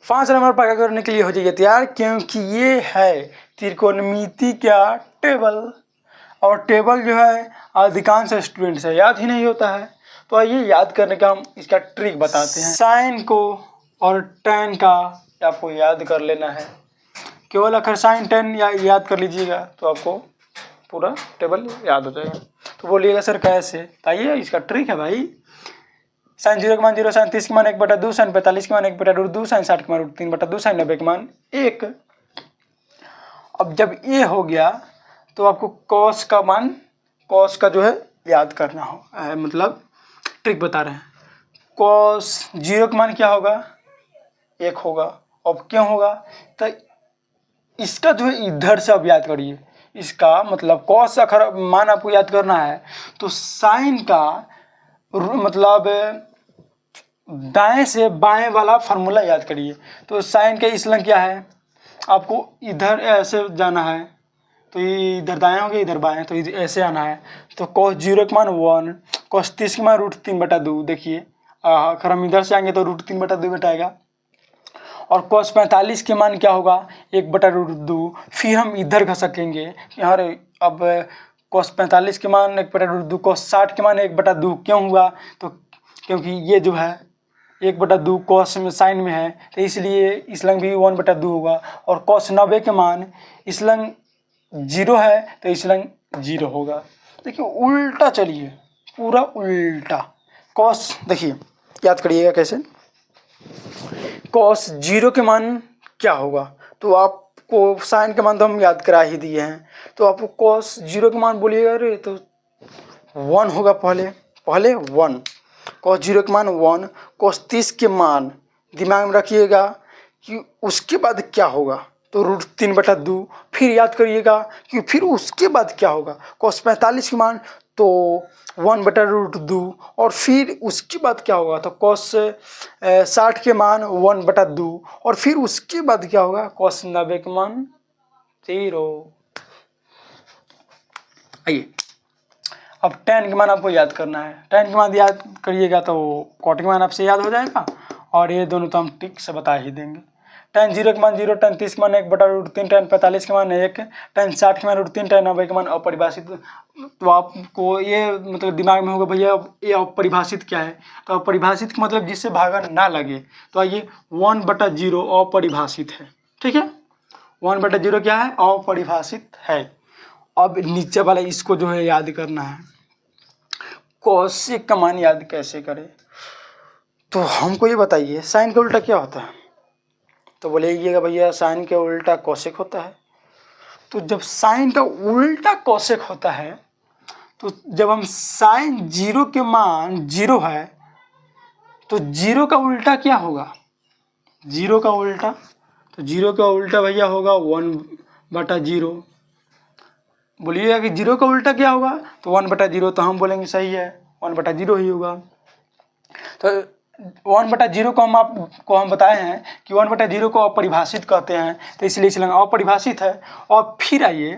5 number पक्का करने के लिए हो जाइए तैयार, क्योंकि ये है त्रिकोणमिति का टेबल। और टेबल जो है अधिकांश स्टूडेंट से याद ही नहीं होता है। तो आइए याद करने का हम इसका ट्रिक बताते हैं। साइन को और टेन का आपको याद कर लेना है। केवल अगर साइन टेन याद कर लीजिएगा तो आपको पूरा टेबल याद हो जाएगा। तो बोलिएगा सर कैसे? आइए इसका ट्रिक है भाई। साइन 0 के मान 0, साइन 30 के मान 1/2, साइन 45 के मान 1/2, साइन 60 के मान √3/2, साइन 90 के मान 1। अब जब ये हो गया तो आपको कॉस का मान, कॉस का जो है याद करना हो, मतलब ट्रिक बता रहे हैं। कॉस 0 का मान क्या होगा? 1 होगा। अब क्यों होगा? तो इसका जो है इधर से आप याद करिए। इसका मतलब कॉस अगर मान आपको याद करना है तो साइन का मतलब दाएं से बाएं वाला फार्मूला याद करिए। तो साइन का इसलंग क्या है? आपको इधर ऐसे जाना है तो ये इधर दाएं हो गया, इधर बाएं, तो इधर ऐसे आना है। तो cos 0 के मान 1, cos 30 के मान √3/2। देखिए अगर हम इधर से आएंगे तो √3/2 घटाएगा। और cos 45 के मान क्या होगा? 1/√2। फिर हम इधर घसकेंगे यार। अब cos 45 के मान 1/√2, cos 60 के मान 1/2 क्यों हुआ? तो क्योंकि ये जो है 1/2 cos में साइन में है, तो इसलिए इसलंग भी 1/2 होगा। और cos 90 के मान इसलंग 0 है तो इसलंग 0 होगा। देखिए उल्टा, चलिए पूरा उल्टा। cos देखिए याद करिएगा कैसे। cos 0 के मान क्या होगा? तो आपको साइन के मान तो हम याद करा ही दिए हैं। तो आपको cos 0 के मान बोलिएगा, अरे तो 1 होगा। पहले 1, cos 0 के मान 1, cos 30 के मान दिमाग में रखिएगा कि उसके बाद क्या होगा? तो √3/2। फिर याद करिएगा कि फिर उसके बाद क्या होगा? cos 45 के मान तो 1/√2। और फिर उसके बाद क्या होगा? तो cos 60 के मान 1/2। और फिर उसके बाद क्या होगा? cos 90 के मान 0। आइए अब tan के मान आपको याद करना है। tan के मान याद करिएगा तो cot के मान आपसे याद हो जाएगा। और ये दोनों तो हम टिक से बता ही देंगे। tan 0 के मान 0, tan 30 के मान 1/√3, tan 45 के मान 1, tan 60 के मान √3, tan 90 के मान अपरिभाषित। तो आपको ये मतलब दिमाग में होगा भैया ये अपरिभाषित क्या है? तो अपरिभाषित का मतलब जिससे भागा ना लगे। तो आइए 1/0 अपरिभाषित है, ठीक है। 1/0 क्या है? अपरिभाषित है। अब नीचे वाला इसको जो है याद करना है। कौशिक का मान याद कैसे करें? तो हमको ये बताइए साइन का उल्टा क्या होता है? तो बोलेगा भैया साइन के उल्टा कौशिक होता है। तो जब साइन का उल्टा कौशिक होता है तो जब हम साइन 0 के मान 0 है तो 0 का उल्टा क्या होगा? 0 का उल्टा, तो 0 का उल्टा भैया होगा 1/0। बोलिएगा कि 0 का उल्टा क्या होगा? तो 1/0। तो हम बोलेंगे सही है 1/0 ही होगा। तो 1/0 को हम बताए हैं कि 1/0 को अपरिभाषित कहते हैं, तो इसलिए इसलिए अपरिभाषित है। और फिर आइए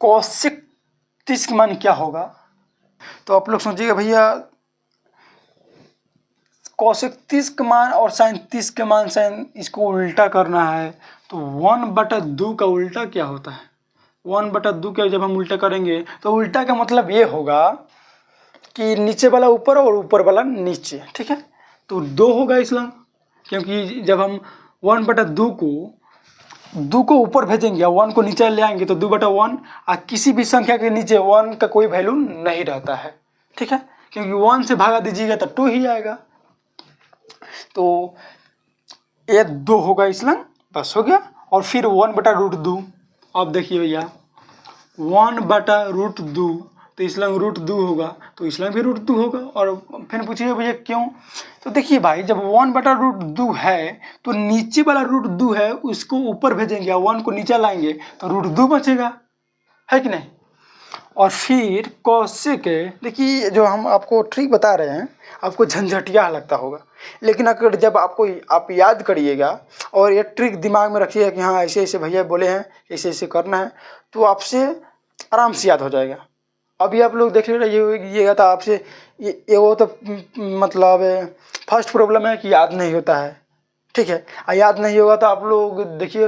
कौशिक 30 का मान क्या होगा? तो आप लोग सोचिएगा भैया कौशिक 30 का मान और साइन 30 के मान से इसको उल्टा करना है तो 1/2 का उल्टा क्या होता है? 1/2 का जब हम उल्टा करेंगे तो उल्टा का मतलब ये होगा कि नीचे वाला ऊपर और ऊपर वाला नीचे, ठीक है। तो 2 होगा इसलंग, क्योंकि जब हम 1/2 को ऊपर भेजेंगे और 1 को नीचे ले आएंगे तो 2/1। और किसी भी संख्या के नीचे 1 का कोई वैल्यू नहीं रहता है, ठीक है, क्योंकि 1 से भागा दीजिएगा तो 2 ही आएगा। तो ये 2 होगा इसलंग, बस हो गया। और फिर 1/√2। अब देखिए भैया 1/√2 तो इसलंग √2 होगा, तो इसलंग भी √2 होगा। और फिर पूछिए भैया क्यों? तो देखिए भाई जब 1/√2 है तो नीचे वाला √2 है उसको ऊपर भेजेंगे और 1 को नीचे लाएंगे तो √2 बचेगा, है कि नहीं। और फिर कौशिक, देखिए जो हम आपको ट्रिक बता रहे हैं आपको झंझटिया लगता होगा, लेकिन अगर जब आप याद करिएगा और ये ट्रिक दिमाग में रखिएगा कि हाँ ऐसे ऐसे भैया बोले हैं ऐसे ऐसे करना है, तो आपसे आराम से याद हो जाएगा। अभी आप लोग देख रहिएगा तो आपसे ये वो तो मतलब फर्स्ट प्रॉब्लम है कि याद नहीं होता है, ठीक है। याद नहीं होगा तो आप लोग देखिए,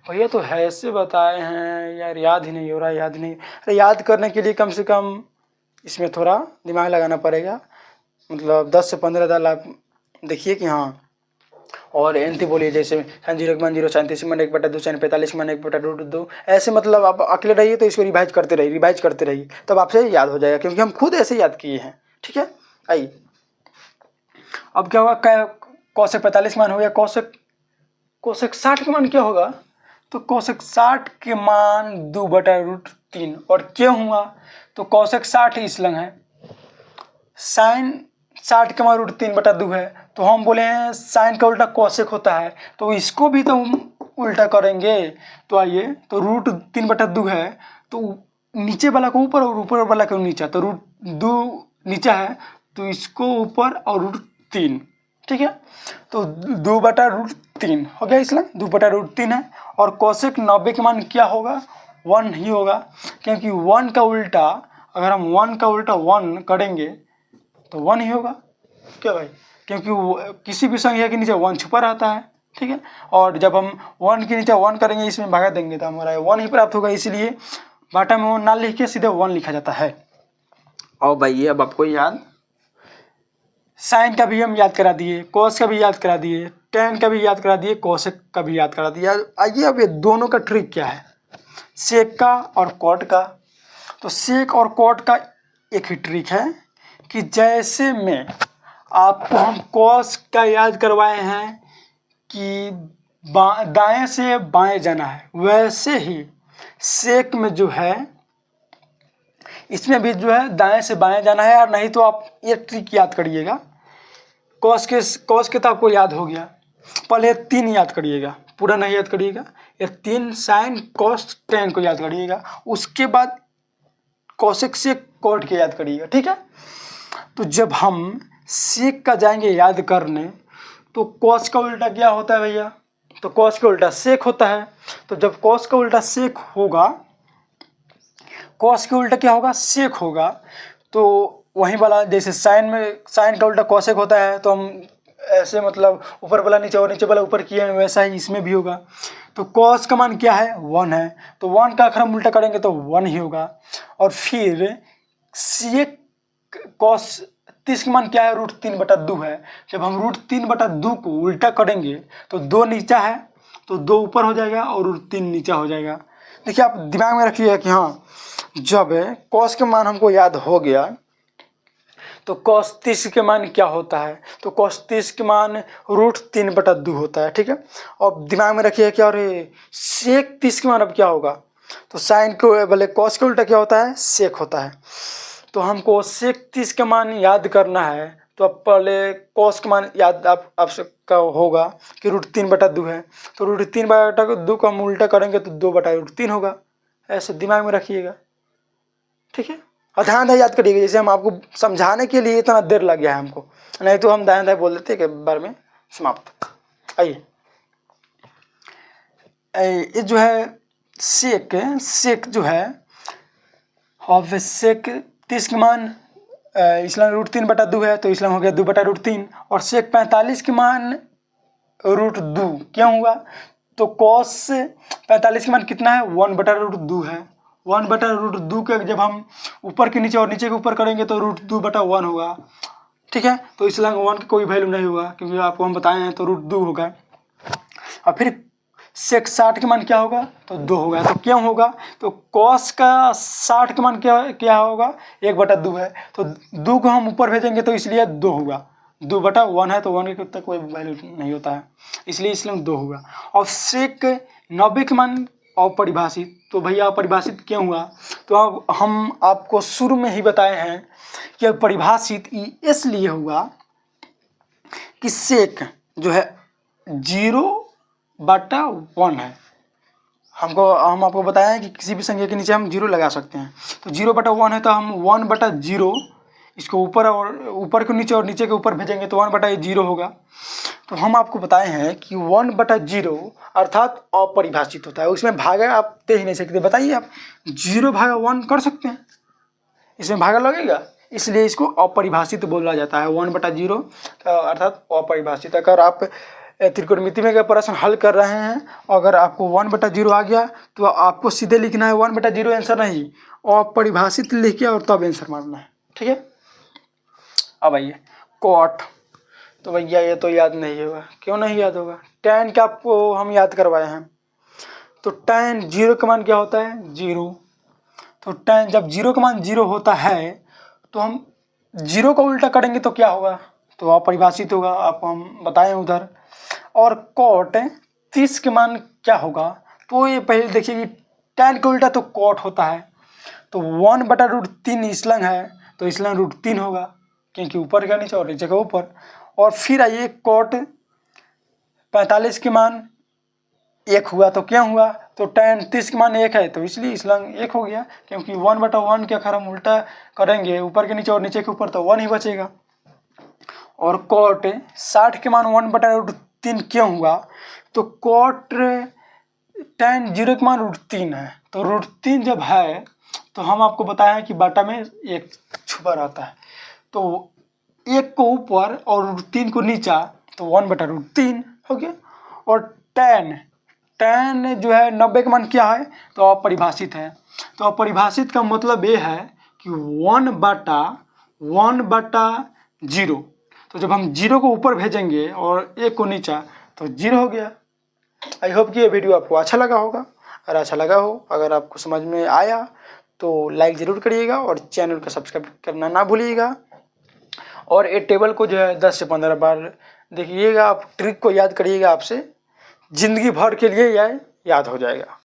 भैया तो है ऐसे बताए हैं यार, याद ही नहीं हो रहा, याद नहीं। अरे याद करने के लिए कम से कम इसमें थोड़ा दिमाग लगाना पड़ेगा, मतलब 10 से 15 दाल आप देखिए कि हाँ। और एनती बोलिए, जैसे 0 37 मन 1/2 साइन 45 मन 1/√2, ऐसे मतलब आप अकेले रहिए तो इसको रिवाइज करते रहिए, तब आपसे याद हो जाएगा, क्योंकि हम खुद ऐसे याद किए हैं। ठीक है, आइए अब क्या होगा, कोसेक 45 मान हो गया, कोसेक 60 का मान क्या होगा, तो कोसेक 60 के मान 2/√3। और क्यों हुआ, तो कोसेक 60 इसलंग है, साइन 60 का मान √3/2 है, तो हम बोले हैं साइन का उल्टा कोसेक होता है, तो इसको भी तो हम उल्टा करेंगे। तो आइए, तो √3/2 है, तो नीचे वाला को ऊपर और ऊपर वाला को नीचा, तो √2 नीचा है, तो इसको ऊपर और √3। ठीक है, तो 2/√3 हो गया, इसलिए 2/√3 है। और कोसेक 90 के मान क्या होगा, 1 ही होगा, क्योंकि 1 का उल्टा, अगर हम 1 का उल्टा 1 करेंगे तो 1 ही होगा। क्या भाई, क्योंकि किसी भी संख्या के नीचे 1 छुपा रहता है। ठीक है, और जब हम 1 के नीचे 1 करेंगे, इसमें भागा देंगे तो हमारा 1 ही प्राप्त होगा, इसलिए बाटा में 1 ना लिख के सीधे 1 लिखा जाता है। और भाई ये अब आपको याद, साइन का भी हम याद करा दिए, कोस का भी याद करा दिए, टेन का भी याद करा दिए, कोसेक का भी याद करा दिया। आइए अब ये दोनों का ट्रिक क्या है, सेक का और कॉट का। तो सेक और कॉट का एक ही ट्रिक है कि जैसे में आपको हम कॉस का याद करवाए हैं कि दाएं से बाएं जाना है, वैसे ही सेक में जो है, इसमें भी जो है दाएं से बाएं जाना है। और नहीं तो आप ये ट्रिक याद करिएगा, कॉस के तो आपको याद हो गया, पहले 3 याद करिएगा, पूरा नहीं याद करिएगा, ये 3 साइन कॉस टेन को याद करिएगा, उसके बाद कोसेक से कॉट के याद करिएगा। ठीक है, तो जब हम सेक का जाएंगे याद करने, तो कॉस का उल्टा क्या होता है भैया, तो कॉस का उल्टा सेक होता है। तो जब कॉस का उल्टा सेक होगा, कॉस के उल्टा क्या होगा, सेक होगा, तो वही वाला जैसे साइन में साइन का उल्टा कोसेक होता है, तो हम ऐसे मतलब ऊपर वाला नीचे और नीचे वाला ऊपर किए हैं, वैसा ही इसमें भी होगा। तो कॉस का मान क्या है, 1 है, तो 1 का अगर हम उल्टा करेंगे तो 1 ही होगा। और फिर सेक कॉस 30 का मान क्या है, √3/2 है। जब हम √3/2 को उल्टा करेंगे तो 2 नीचा है, तो 2 ऊपर हो जाएगा और √3 नीचा हो जाएगा। देखिए आप दिमाग में रखिए कि हाँ, जब कॉस के मान हमको याद हो गया, तो कॉस 30 के मान क्या होता है, तो कॉस 30 के मान √3/2 होता है। ठीक है, और दिमाग में रखिए कि और सेक 30 के मान अब क्या होगा, तो साइन को भले कॉस के उल्टा क्या होता है, सेक होता है। तो हमको सेक 30 का मान याद करना है, तो अब पहले कॉस का मान याद आपका होगा कि √3/2 है, तो √3/2 को हम उल्टा करेंगे तो 2/√3 होगा। ऐसे दिमाग में रखिएगा। ठीक है, और ध्यान धाय याद करिएगा, जैसे हम आपको समझाने के लिए इतना देर लग गया है हमको, नहीं तो हम ध्यान धाय बोल देते कि बार में समाप्त। आइए, ये जो है सेक जो है, अब सेक 30 के मान इसलिए √3/2 है, तो इसलिए हो गया 2/√3। और सेक 45 के मान √2 क्यों हुआ, तो कॉस 45 के मान कितना है, 1/√2 है। 1/√2 के जब हम ऊपर के नीचे और नीचे के ऊपर करेंगे तो √2/1 होगा। ठीक है, तो इसलिए 1 की कोई वैल्यू नहीं होगा, क्योंकि आपको हम बताए हैं, तो √2 होगा। और फिर सेक 60 के मान क्या होगा, तो 2 होगा। तो क्यों होगा, तो कॉस का 60 के मान क्या होगा, 1/2 है, तो 2 को हम ऊपर भेजेंगे तो इसलिए 2 होगा। 2/1 है, तो 1 के तक कोई वैल्यू नहीं होता है, इसलिए 2 होगा। और सेक 90 के मान अपरिभाषित, तो भैया अपरिभाषित क्यों हुआ, तो अब हम आपको शुरू में ही बताए हैं कि अपरिभाषित इसलिए हुआ कि सेक जो है 0/1 है। हम आपको बताया है कि किसी भी संख्या के नीचे हम 0 लगा सकते हैं, तो 0/1 है, तो हम 1/0 इसको ऊपर और ऊपर के नीचे और नीचे के ऊपर भेजेंगे तो 1/0 होगा। तो हम आपको बताए हैं कि 1/0 अर्थात अपरिभाषित होता है, उसमें भागा आप दे ही नहीं सकते। बताइए आप 0/1 कर सकते हैं, इसमें भागा लगेगा, इसलिए इसको अपरिभाषित बोला जाता है। 1/0 अर्थात अपरिभाषित। अगर आप त्रिकोणमिति में का प्रश्न हल कर रहे हैं, अगर आपको 1/0 आ गया तो आपको सीधे लिखना है 1/0 आंसर नहीं, और परिभाषित लिख के और तब आंसर मारना है। ठीक है, अब आइए कॉट। तो भैया ये तो याद नहीं होगा, क्यों नहीं याद होगा? tan का आपको हम याद करवाए हैं। तो tan 0 का मान क्या होता है? 0। तो tan जब 0 का मान 0 होता है तो हम 0 का उल्टा करेंगे तो क्या होगा? तो अपरिभाषित होगा, आपको हम बताएं उधर। और कॉट 30 के मान क्या होगा? तो ये पहले देखिए कि tan का उल्टा तो कॉट होता है, तो 1/√3 स्लंग है तो स्लंग √3 होगा, क्योंकि ऊपर का नीचे और नीचे का ऊपर। और फिर आइए कॉट 45 के मान 1 हुआ तो क्या हुआ? तो tan 30 के मान 1 है तो इसलिए स्लंग 1 हो गया, क्योंकि 1/1 के अगर हम उल्टा करेंगे ऊपर के नीचे और नीचे के ऊपर तो 1 ही बचेगा। और कॉट 60 के मान 1/√3 क्यों हुआ? तो कॉट tan 0 के मान √3 है, तो √3 जब है तो हम आपको बताया है कि बाटा में 1 छुपा रहता है, तो 1 को ऊपर और √3 को नीचा तो 1/√3 हो गया। और tan जो है 90 का मान क्या है? तो अपरिभाषित है। तो अपरिभाषित का मतलब ये है कि 1/0। तो जब हम 0 को ऊपर भेजेंगे और 1 को नीचा तो 0 हो गया। आई होप कि ये वीडियो आपको अच्छा लगा होगा। अगर अच्छा लगा हो, अगर आपको समझ में आया तो लाइक ज़रूर करिएगा और चैनल को सब्सक्राइब करना ना भूलिएगा। और ये टेबल को जो है 10 से 15 बार देखिएगा, आप ट्रिक को याद करिएगा, आपसे ज़िंदगी भर के लिए यह याद हो जाएगा।